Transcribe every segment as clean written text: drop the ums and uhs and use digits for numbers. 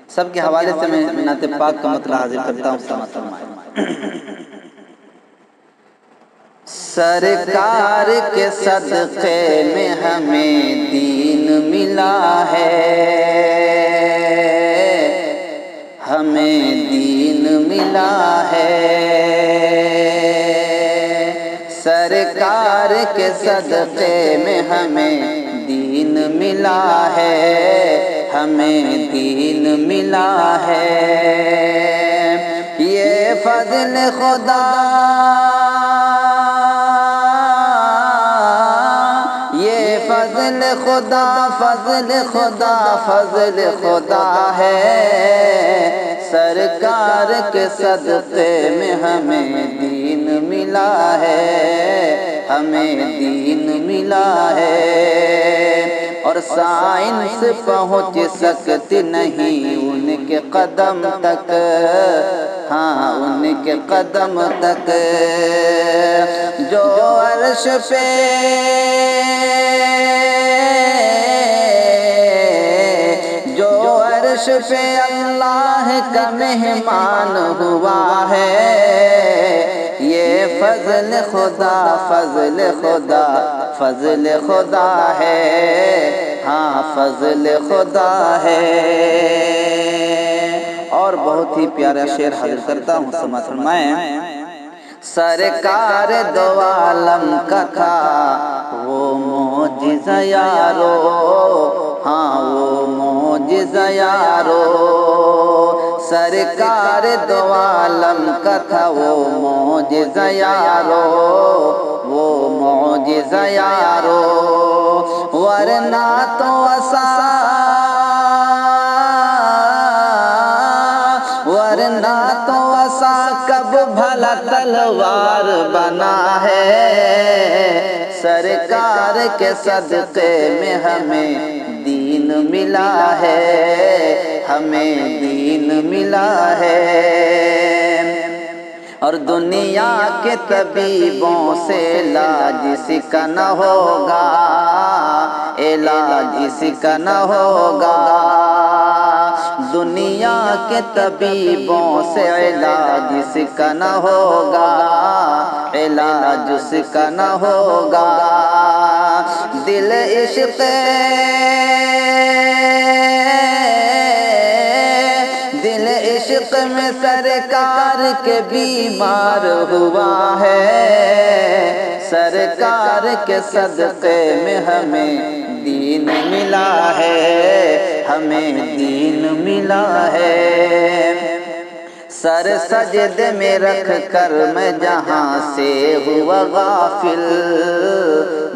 سب کے حوالے سے میں نعت پاک کا مطلب حاضر کرتا ہوں، سماعت فرمائیں۔ سرکار کے صدقے میں ہمیں دین ملا ہے، ہمیں دین ملا ہے، سرکار کے صدقے میں ہمیں دین ملا ہے، ہمیں دین ملا ہے، یہ فضل خدا، یہ فضل خدا، فضل خدا، فضل خدا ہے، سرکار کے صدقے میں ہمیں دین ملا ہے، ہمیں دین ملا ہے، اور سائنس پہنچ سکتی نہیں ان کے قدم تک، ہاں ان کے قدم تک، جو عرش پہ، جو عرش پہ اللہ کا مہمان ہوا ہے، یہ فضل خدا، فضل خدا، فضل خدا ہے، ہاں فضل خدا ہے۔ اور بہت ہی پیارا شعر حاضر کرتا ہوں، سماعت فرمائیں۔ سرکار دو عالم کا تھا وہ معجزہ یارو، ہاں وہ معجزہ یارو، سرکار دو عالم کا تھا وہ معجزہ یارو، وہ معجزہ یارو، ورنہ تو کب بھلا تلوار بنا ہے، سرکار کے صدقے میں ہمیں دین ملا ہے، ہمیں دین ملا ہے، اور دنیا کے طبیبوں سے علاج اس کا نہ ہوگا، علاج اس کا نہ ہوگا، دنیا کے طبیبوں سے علاج اس کا نہ ہوگا، علاج اس کا نہ ہوگا، دل عشق، دل عشق میں سرکار کے بیمار ہوا ہے، سرکار کے صدقے میں ہمیں دین ملا ہے، ہمیں دین ملا ہے، سر سجدے میں رکھ کر میں جہاں سے ہوا غافل،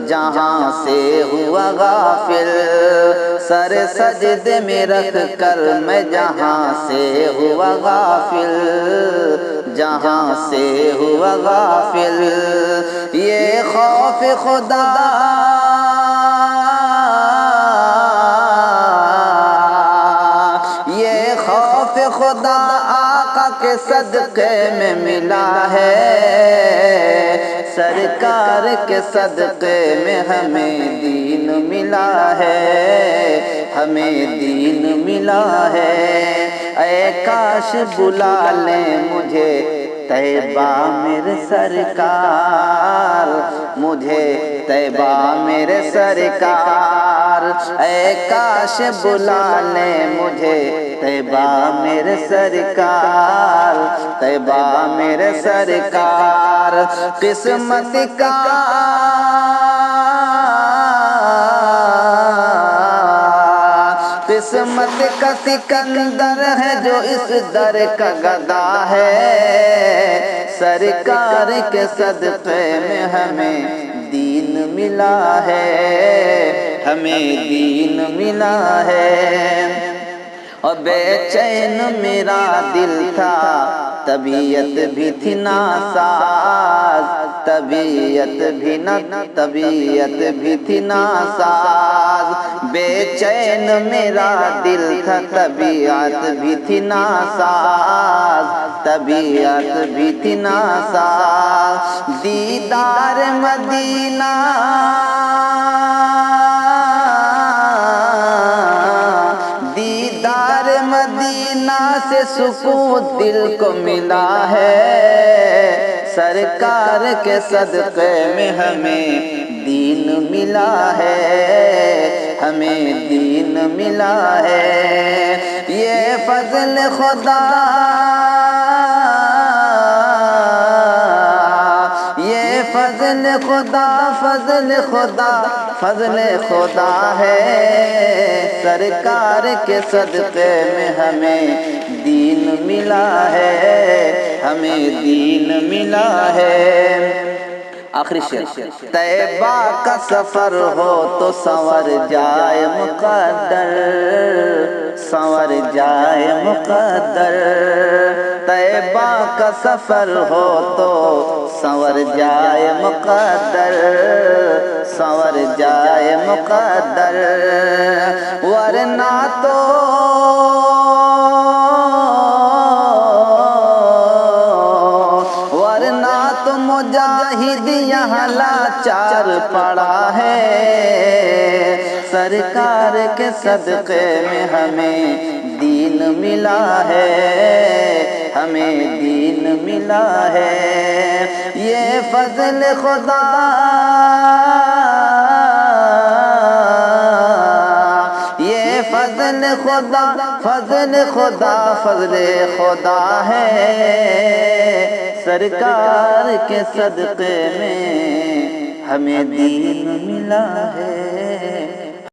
جہاں سے ہوا غافل، سر سجدے میں رکھ کر میں جہاں سے ہوا غافل، جہاں سے ہوا غافل، یہ خوف خدا، یہ خوف خدا آقا کے صدقے میں ملا ہے، سرکار کے صدقے میں ہمیں دین ملا ہے، ہمیں دین ملا ہے، اے کاش بلا لیں مجھے طیبہ میرے سرکار، مجھے طیبہ میرے سرکار، اے کاش بلا لیں مجھے طیبہ میرے سرکار، طیبہ میرے سرکار، قسمت کا، قسمت کا سکندر ہے جو اس در کا گدا ہے، سرکار کے صدقے میں ہمیں دین ملا ہے، ہمیں دین ملا ہے، اور بے چین میرا دل تھا طبیعت بھی تھی ناساز، طبیعت بھی تھی ناساز، بے چین میرا دل تھا طبیعت بھی تھی ناساز، طبیعت بھی تھی ناساز، دیدار مدینہ، دیدار مدینہ کے سکون دل کو ملا ہے، سرکار کے صدقے میں ہمیں دین ملا ہے، ہمیں دین ملا ہے۔ یہ فضل خدا، یہ فضل خدا، فضل خدا، فضل خدا ہے، سرکار کے صدقے میں ہمیں دین ملا ہے، ہمیں دین ملا ہے۔ آخری شعر، طیبہ کا سفر ہو تو سنور جائے مقدر، سنور جائے مقدر، طیبہ کا سفر ہو تو سنور جائے مقدر، سنور جائے مقدر، ورنہ تو مجاہد یہاں لاچار پڑا ہے، سرکار کے صدقے میں ہمیں دین ملا ہے، ہمیں دین ملا ہے۔ یہ فضل خدا، یہ فضل خدا، فضل خدا، فضل خدا ہے، سرکار کے صدقے میں ہمیں دین ملا ہے۔